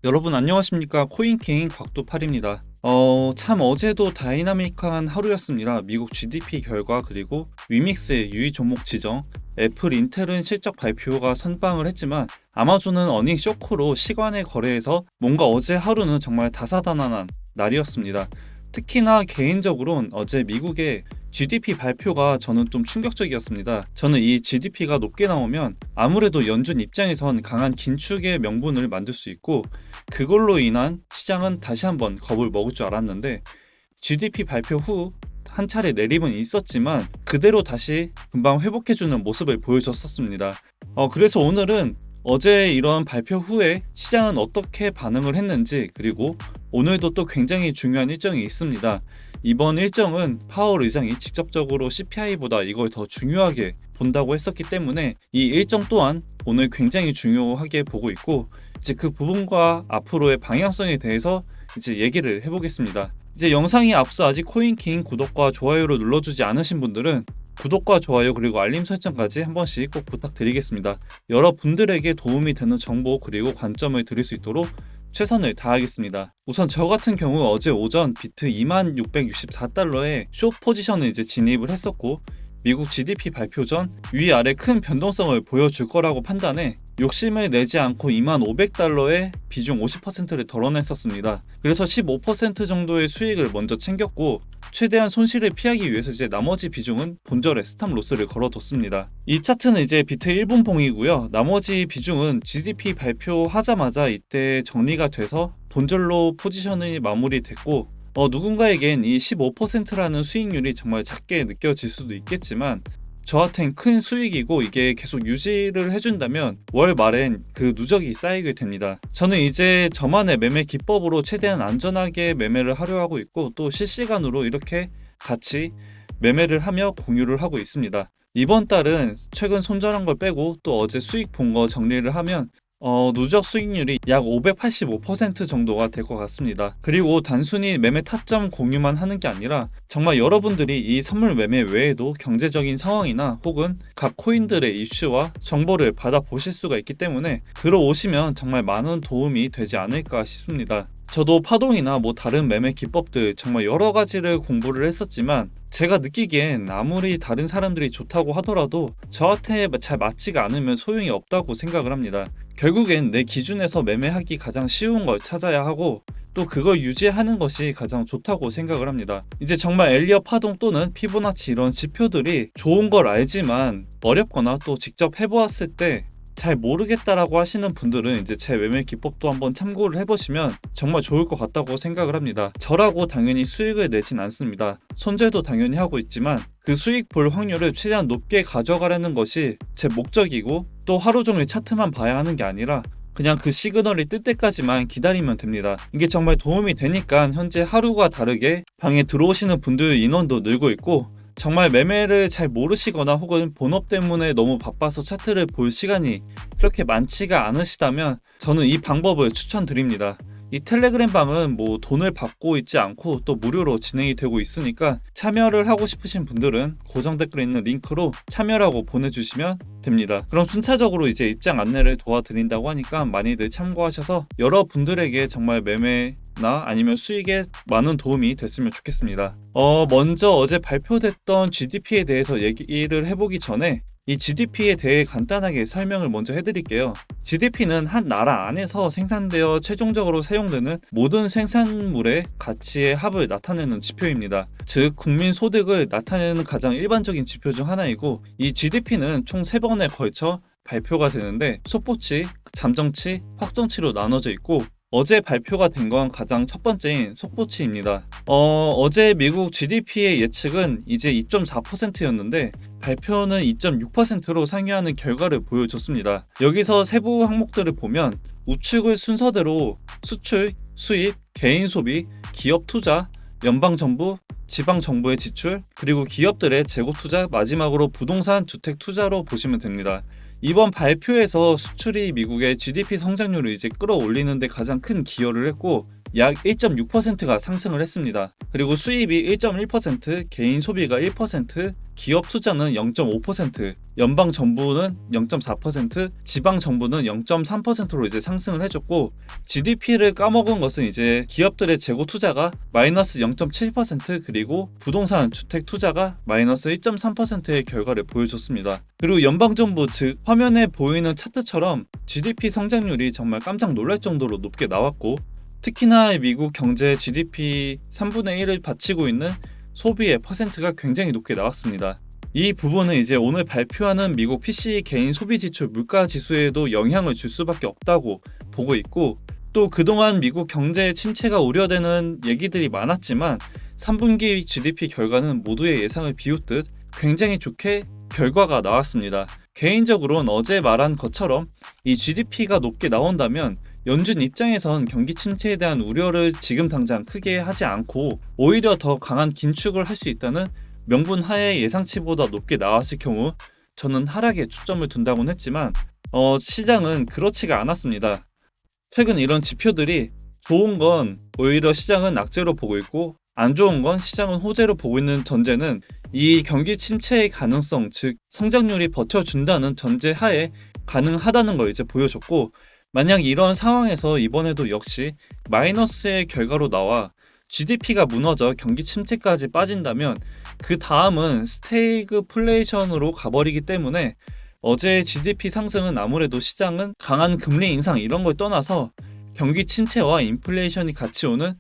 여러분 안녕하십니까? 코인킹 곽도팔입니다. 참 어제도 다이나믹한 하루였습니다. 미국 GDP 결과 그리고 위믹스의 유의 종목 지정, 애플, 인텔은 실적 발표가 선방을 했지만 아마존은 어닝 쇼크로 시간의 거래에서 뭔가 어제 하루는 정말 다사다난한 날이었습니다. 특히나 개인적으로는 어제 미국의 GDP 발표가 저는 좀 충격적이었습니다. 저는 이 GDP가 높게 나오면 아무래도 연준 입장에선 강한 긴축의 명분을 만들 수 있고 그걸로 인한 시장은 다시 한번 겁을 먹을 줄 알았는데 GDP 발표 후 한 차례 내림은 있었지만 그대로 다시 금방 회복해주는 모습을 보여줬었습니다. 그래서 오늘은 어제 이런 발표 후에 시장은 어떻게 반응을 했는지 그리고 오늘도 또 굉장히 중요한 일정이 있습니다. 이번 일정은 파월 의장이 직접적으로 CPI보다 이걸 더 중요하게 본다고 했었기 때문에 이 일정 또한 오늘 굉장히 중요하게 보고 있고 이제 그 부분과 앞으로의 방향성에 대해서 이제 얘기를 해보겠습니다. 이제 영상이 앞서 아직 코인킹 구독과 좋아요를 눌러주지 않으신 분들은 구독과 좋아요 그리고 알림 설정까지 한 번씩 꼭 부탁드리겠습니다. 여러분들에게 도움이 되는 정보 그리고 관점을 드릴 수 있도록 최선을 다하겠습니다. 우선 저 같은 경우 어제 오전 비트 2664달러에 숏 포지션을 이제 진입을 했었고 미국 GDP 발표 전 위아래 큰 변동성을 보여줄 거라고 판단해 욕심을 내지 않고 2500달러에 비중 50%를 덜어냈었습니다. 그래서 15% 정도의 수익을 먼저 챙겼고 최대한 손실을 피하기 위해서 이제 나머지 비중은 본절에 스탑 로스를 걸어뒀습니다. 이 차트는 이제 비트 1분봉이고요. 나머지 비중은 GDP 발표하자마자 이때 정리가 돼서 본절로 포지션이 마무리됐고 누군가에겐 이 15%라는 수익률이 정말 작게 느껴질 수도 있겠지만 저한텐 큰 수익이고 이게 계속 유지를 해준다면 월 말엔 그 누적이 쌓이게 됩니다. 저는 이제 저만의 매매 기법으로 최대한 안전하게 매매를 하려 하고 있고 또 실시간으로 이렇게 같이 매매를 하며 공유를 하고 있습니다. 이번 달은 최근 손절한 걸 빼고 또 어제 수익 본 거 정리를 하면 누적 수익률이 약 585% 정도가 될 것 같습니다. 그리고 단순히 매매 타점 공유만 하는 게 아니라 정말 여러분들이 이 선물 매매 외에도 경제적인 상황이나 혹은 각 코인들의 이슈와 정보를 받아보실 수가 있기 때문에 들어오시면 정말 많은 도움이 되지 않을까 싶습니다. 저도 파동이나 다른 매매 기법들 정말 여러 가지를 공부를 했었지만 제가 느끼기엔 아무리 다른 사람들이 좋다고 하더라도 저한테 잘 맞지가 않으면 소용이 없다고 생각을 합니다. 결국엔 내 기준에서 매매하기 가장 쉬운 걸 찾아야 하고 또 그걸 유지하는 것이 가장 좋다고 생각을 합니다. 이제 정말 엘리엇 파동 또는 피보나치 이런 지표들이 좋은 걸 알지만 어렵거나 또 직접 해보았을 때 잘 모르겠다라고 하시는 분들은 이제 제 매매 기법도 한번 참고를 해보시면 정말 좋을 것 같다고 생각을 합니다. 저라고 당연히 수익을 내진 않습니다. 손절도 당연히 하고 있지만 그 수익 볼 확률을 최대한 높게 가져가려는 것이 제 목적이고 또 하루 종일 차트만 봐야 하는 게 아니라 그냥 그 시그널이 뜰 때까지만 기다리면 됩니다. 이게 정말 도움이 되니까 현재 하루가 다르게 방에 들어오시는 분들 인원도 늘고 있고 정말 매매를 잘 모르시거나 혹은 본업 때문에 너무 바빠서 차트를 볼 시간이 그렇게 많지가 않으시다면 저는 이 방법을 추천드립니다. 이 텔레그램 방은 돈을 받고 있지 않고 또 무료로 진행이 되고 있으니까 참여를 하고 싶으신 분들은 고정 댓글에 있는 링크로 참여라고 보내주시면 됩니다. 그럼 순차적으로 이제 입장 안내를 도와드린다고 하니까 많이들 참고하셔서 여러분들에게 정말 매매나 아니면 수익에 많은 도움이 됐으면 좋겠습니다. 먼저 어제 발표됐던 GDP에 대해서 얘기를 해보기 전에 이 GDP에 대해 간단하게 설명을 먼저 해드릴게요. GDP는 한 나라 안에서 생산되어 최종적으로 사용되는 모든 생산물의 가치의 합을 나타내는 지표입니다. 즉 국민 소득을 나타내는 가장 일반적인 지표 중 하나이고 이 GDP는 총 3번에 걸쳐 발표가 되는데 속보치, 잠정치, 확정치로 나눠져 있고 어제 발표가 된 건 가장 첫 번째인 속보치입니다. 어제 미국 GDP의 예측은 이제 2.4%였는데 발표는 2.6%로 상회하는 결과를 보여줬습니다. 여기서 세부 항목들을 보면 우측을 순서대로 수출, 수입, 개인 소비, 기업 투자, 연방정부, 지방정부의 지출, 그리고 기업들의 재고 투자, 마지막으로 부동산, 주택 투자로 보시면 됩니다. 이번 발표에서 수출이 미국의 GDP 성장률을 이제 끌어올리는 데 가장 큰 기여를 했고 약 1.6%가 상승을 했습니다. 그리고 수입이 1.1%, 개인 소비가 1%, 기업 투자는 0.5%, 연방 정부는 0.4%, 지방 정부는 0.3%로 이제 상승을 해줬고, GDP를 까먹은 것은 이제 기업들의 재고 투자가 마이너스 0.7%, 그리고 부동산 주택 투자가 마이너스 1.3%의 결과를 보여줬습니다. 그리고 연방 정부, 즉 화면에 보이는 차트처럼 GDP 성장률이 정말 깜짝 놀랄 정도로 높게 나왔고, 특히나 미국 경제 GDP 3분의 1을 바치고 있는 소비의 퍼센트가 굉장히 높게 나왔습니다. 이 부분은 이제 오늘 발표하는 미국 PCE 개인 소비 지출 물가 지수에도 영향을 줄 수밖에 없다고 보고 있고, 또 그동안 미국 경제 침체가 우려되는 얘기들이 많았지만 3분기 GDP 결과는 모두의 예상을 비웃듯 굉장히 좋게 결과가 나왔습니다. 개인적으로는 어제 말한 것처럼 이 GDP가 높게 나온다면 연준 입장에선 경기 침체에 대한 우려를 지금 당장 크게 하지 않고 오히려 더 강한 긴축을 할 수 있다는 명분 하에 예상치보다 높게 나왔을 경우 저는 하락에 초점을 둔다고는 했지만 시장은 그렇지가 않았습니다. 최근 이런 지표들이 좋은 건 오히려 시장은 악재로 보고 있고, 안 좋은 건 시장은 호재로 보고 있는 전제는 이 경기 침체의 가능성, 즉 성장률이 버텨준다는 전제 하에 가능하다는 걸 이제 보여줬고, 만약 이런 상황에서 이번에도 역시 마이너스의 결과로 나와 GDP가 무너져 경기 침체까지 빠진다면 그 다음은 스태그플레이션으로 가버리기 때문에 어제의 GDP 상승은 아무래도 시장은 강한 금리 인상 이런 걸 떠나서 경기 침체와 인플레이션이 같이 오는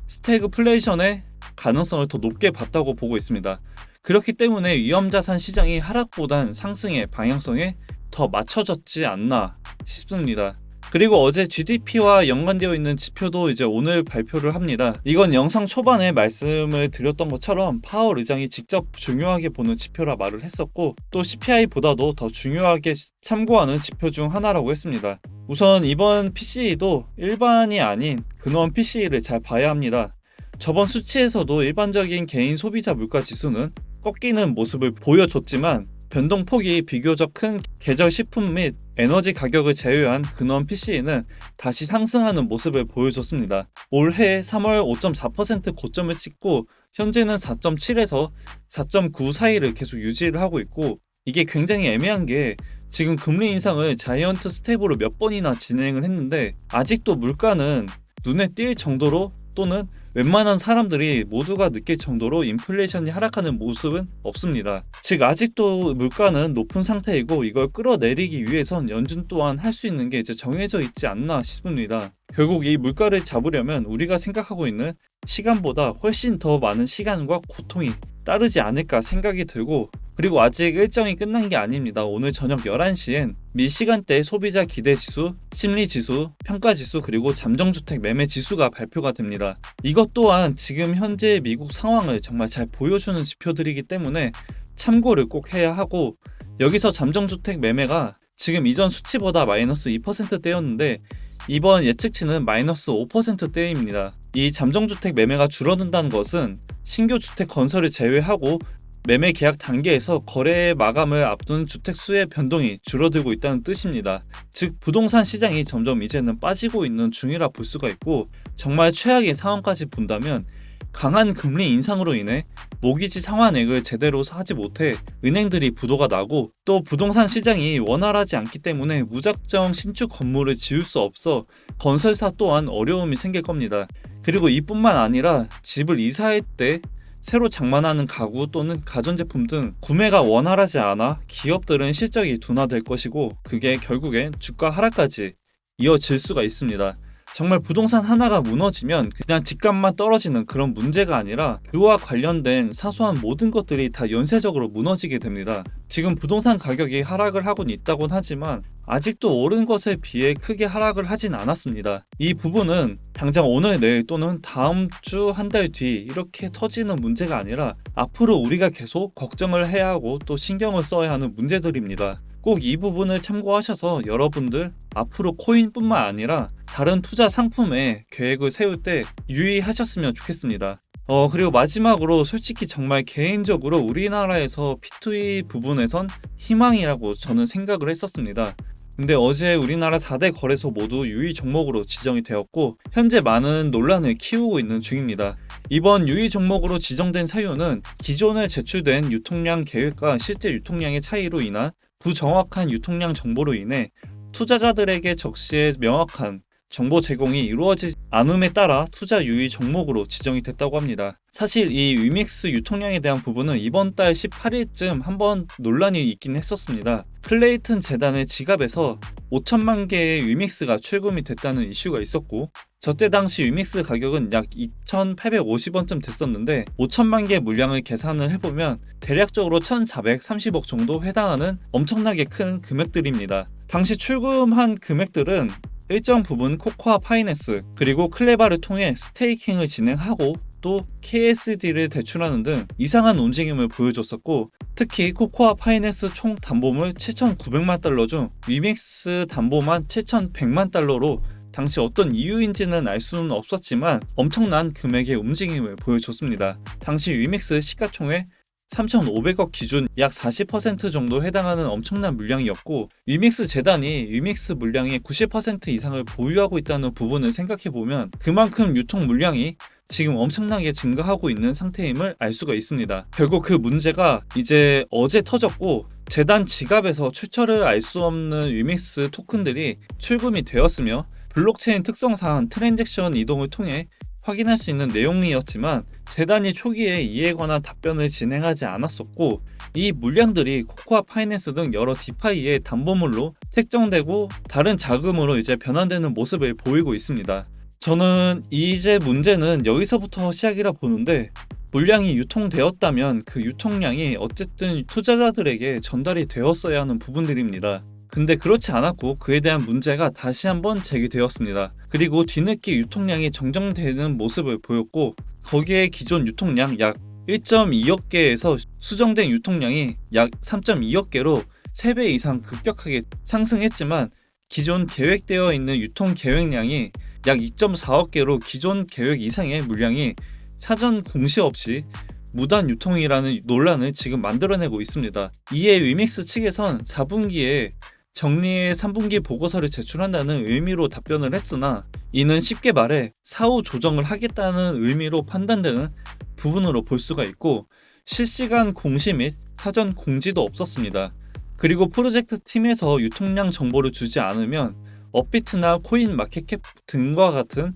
스태그플레이션의 가능성을 더 높게 봤다고 보고 있습니다. 그렇기 때문에 위험자산 시장이 하락보단 상승의 방향성에 더 맞춰졌지 않나 싶습니다. 그리고 어제 GDP와 연관되어 있는 지표도 이제 오늘 발표를 합니다. 이건 영상 초반에 말씀을 드렸던 것처럼 파월 의장이 직접 중요하게 보는 지표라 말을 했었고, 또 CPI보다도 더 중요하게 참고하는 지표 중 하나라고 했습니다. 우선 이번 PCE도 일반이 아닌 근원 PCE를 잘 봐야 합니다. 저번 수치에서도 일반적인 개인 소비자 물가 지수는 꺾이는 모습을 보여줬지만 변동폭이 비교적 큰 계절 식품 및 에너지 가격을 제외한 근원 PCE는 다시 상승하는 모습을 보여줬습니다. 올해 3월 5.4% 고점을 찍고 현재는 4.7에서 4.9 사이를 계속 유지를 하고 있고, 이게 굉장히 애매한 게 지금 금리 인상을 자이언트 스텝으로 몇 번이나 진행을 했는데 아직도 물가는 눈에 띌 정도로 또는 웬만한 사람들이 모두가 느낄 정도로 인플레이션이 하락하는 모습은 없습니다. 즉 아직도 물가는 높은 상태이고 이걸 끌어내리기 위해선 연준 또한 할 수 있는 게 이제 정해져 있지 않나 싶습니다. 결국 이 물가를 잡으려면 우리가 생각하고 있는 시간보다 훨씬 더 많은 시간과 고통이 따르지 않을까 생각이 들고, 그리고 아직 일정이 끝난 게 아닙니다. 오늘 저녁 11시엔 미 시간대 소비자 기대지수, 심리지수, 평가지수, 그리고 잠정주택 매매지수가 발표가 됩니다. 이것 또한 지금 현재 미국 상황을 정말 잘 보여주는 지표들이기 때문에 참고를 꼭 해야 하고, 여기서 잠정주택 매매가 지금 이전 수치보다 마이너스 2%대였는데 이번 예측치는 마이너스 5%대입니다. 이 잠정주택 매매가 줄어든다는 것은 신규 주택 건설을 제외하고 매매 계약 단계에서 거래 마감을 앞둔 주택 수의 변동이 줄어들고 있다는 뜻입니다. 즉 부동산 시장이 점점 이제는 빠지고 있는 중이라 볼 수가 있고, 정말 최악의 상황까지 본다면 강한 금리 인상으로 인해 모기지 상환액을 제대로 하지 못해 은행들이 부도가 나고, 또 부동산 시장이 원활하지 않기 때문에 무작정 신축 건물을 지을 수 없어 건설사 또한 어려움이 생길 겁니다. 그리고 이뿐만 아니라 집을 이사할 때 새로 장만하는 가구 또는 가전제품 등 구매가 원활하지 않아 기업들은 실적이 둔화될 것이고, 그게 결국엔 주가 하락까지 이어질 수가 있습니다. 정말 부동산 하나가 무너지면 그냥 집값만 떨어지는 그런 문제가 아니라 그와 관련된 사소한 모든 것들이 다 연쇄적으로 무너지게 됩니다. 지금 부동산 가격이 하락을 하곤 있다곤 하지만 아직도 오른 것에 비해 크게 하락을 하진 않았습니다. 이 부분은 당장 오늘 내일 또는 다음 주 한 달 뒤 이렇게 터지는 문제가 아니라 앞으로 우리가 계속 걱정을 해야 하고 또 신경을 써야 하는 문제들입니다. 꼭 이 부분을 참고하셔서 여러분들 앞으로 코인뿐만 아니라 다른 투자 상품에 계획을 세울 때 유의하셨으면 좋겠습니다. 그리고 마지막으로 솔직히 정말 개인적으로 우리나라에서 P2E 부분에선 희망이라고 저는 생각을 했었습니다. 근데 어제 우리나라 4대 거래소 모두 유의 종목으로 지정이 되었고 현재 많은 논란을 키우고 있는 중입니다. 이번 유의 종목으로 지정된 사유는 기존에 제출된 유통량 계획과 실제 유통량의 차이로 인한 부정확한 유통량 정보로 인해 투자자들에게 적시에 명확한 정보 제공이 이루어지지 않음에 따라 투자 유의 종목으로 지정이 됐다고 합니다. 사실 이 위믹스 유통량에 대한 부분은 이번 달 18일쯤 한번 논란이 있긴 했었습니다. 클레이튼 재단의 지갑에서 5천만 개의 위믹스가 출금이 됐다는 이슈가 있었고 저때 당시 위믹스 가격은 약 2,850원쯤 됐었는데 5천만 개 물량을 계산을 해보면 대략적으로 1,430억 정도 해당하는 엄청나게 큰 금액들입니다. 당시 출금한 금액들은 일정 부분 코코아 파이낸스 그리고 클레바를 통해 스테이킹을 진행하고 또 KSD를 대출하는 등 이상한 움직임을 보여줬었고 특히 코코아 파이낸스 총 담보물 7,900만 달러 중 위믹스 담보만 7,100만 달러로 당시 어떤 이유인지는 알 수는 없었지만 엄청난 금액의 움직임을 보여줬습니다. 당시 위믹스 시가총액 3,500억 기준 약 40% 정도 해당하는 엄청난 물량이었고 위믹스 재단이 위믹스 물량의 90% 이상을 보유하고 있다는 부분을 생각해보면 그만큼 유통 물량이 지금 엄청나게 증가하고 있는 상태임을 알 수가 있습니다. 결국 그 문제가 이제 어제 터졌고 재단 지갑에서 출처를 알 수 없는 위믹스 토큰들이 출금이 되었으며 블록체인 특성상 트랜잭션 이동을 통해 확인할 수 있는 내용이었지만 재단이 초기에 이에 관한 답변을 진행하지 않았었고 이 물량들이 코코아 파이낸스 등 여러 디파이의 담보물로 책정되고 다른 자금으로 이제 변환되는 모습을 보이고 있습니다. 저는 이제 문제는 여기서부터 시작이라 보는데 물량이 유통되었다면 그 유통량이 어쨌든 투자자들에게 전달이 되었어야 하는 부분들입니다. 근데 그렇지 않았고 그에 대한 문제가 다시 한번 제기되었습니다. 그리고 뒤늦게 유통량이 정정되는 모습을 보였고 거기에 기존 유통량 약 1.2억 개에서 수정된 유통량이 약 3.2억 개로 3배 이상 급격하게 상승했지만 기존 계획되어 있는 유통 계획량이 약 2.4억 개로 기존 계획 이상의 물량이 사전 공시 없이 무단 유통이라는 논란을 지금 만들어내고 있습니다. 이에 위믹스 측에선 4분기에 정리의 3분기 보고서를 제출한다는 의미로 답변을 했으나 이는 쉽게 말해 사후 조정을 하겠다는 의미로 판단되는 부분으로 볼 수가 있고 실시간 공시 및 사전 공지도 없었습니다. 그리고 프로젝트 팀에서 유통량 정보를 주지 않으면 업비트나 코인 마켓캡 등과 같은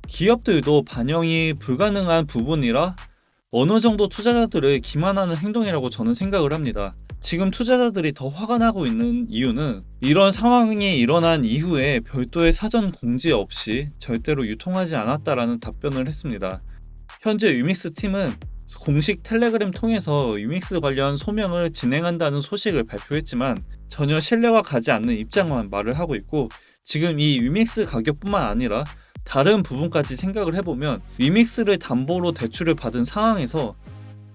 기업들도 반영이 불가능한 부분이라 어느 정도 투자자들을 기만하는 행동이라고 저는 생각을 합니다. 지금 투자자들이 더 화가 나고 있는 이유는 이런 상황이 일어난 이후에 별도의 사전 공지 없이 절대로 유통하지 않았다라는 답변을 했습니다. 현재 위믹스 팀은 공식 텔레그램 통해서 위믹스 관련 소명을 진행한다는 소식을 발표했지만 전혀 신뢰가 가지 않는 입장만 말을 하고 있고 지금 이 위믹스 가격뿐만 아니라 다른 부분까지 생각을 해보면 위믹스를 담보로 대출을 받은 상황에서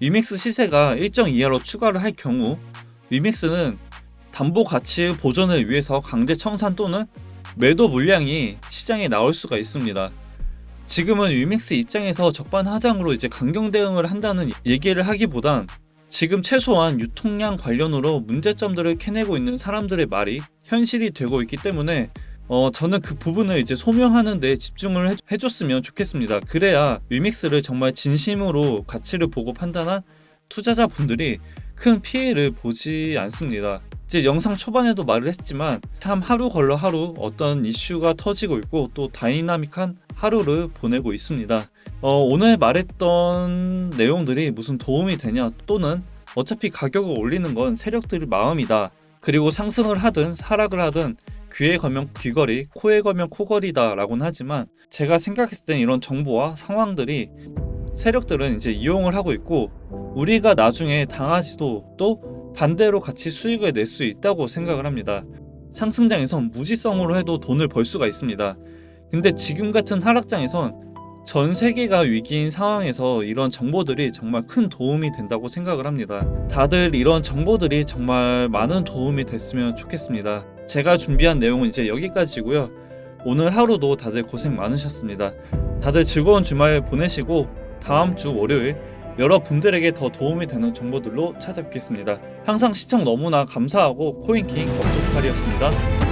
위믹스 시세가 일정 이하로 추가를 할 경우 위믹스는 담보 가치 보존을 위해서 강제 청산 또는 매도 물량이 시장에 나올 수가 있습니다. 지금은 위믹스 입장에서 적반하장으로 이제 강경 대응을 한다는 얘기를 하기보단 지금 최소한 유통량 관련으로 문제점들을 캐내고 있는 사람들의 말이 현실이 되고 있기 때문에 저는 그 부분을 이제 소명하는 데 집중을 해줬으면 좋겠습니다. 그래야 위믹스를 정말 진심으로 가치를 보고 판단한 투자자분들이 큰 피해를 보지 않습니다. 이제 영상 초반에도 말을 했지만 참 하루 걸러 하루 어떤 이슈가 터지고 있고 또 다이나믹한 하루를 보내고 있습니다. 오늘 말했던 내용들이 무슨 도움이 되냐 또는 어차피 가격을 올리는 건 세력들의 마음이다. 그리고 상승을 하든 하락을 하든 귀에 걸면 귀걸이, 코에 걸면 코걸이다 라고는 하지만 제가 생각했을 땐 이런 정보와 상황들이 세력들은 이제 이용을 하고 있고 우리가 나중에 당하지도 또 반대로 같이 수익을 낼 수 있다고 생각을 합니다. 상승장에선 무지성으로 해도 돈을 벌 수가 있습니다. 근데 지금 같은 하락장에선 전 세계가 위기인 상황에서 이런 정보들이 정말 큰 도움이 된다고 생각을 합니다. 다들 이런 정보들이 정말 많은 도움이 됐으면 좋겠습니다. 제가 준비한 내용은 이제 여기까지고요. 오늘 하루도 다들 고생 많으셨습니다. 다들 즐거운 주말 보내시고 다음 주 월요일 여러분들에게 더 도움이 되는 정보들로 찾아뵙겠습니다. 항상 시청 너무나 감사하고 코인킹 덕두팔이었습니다.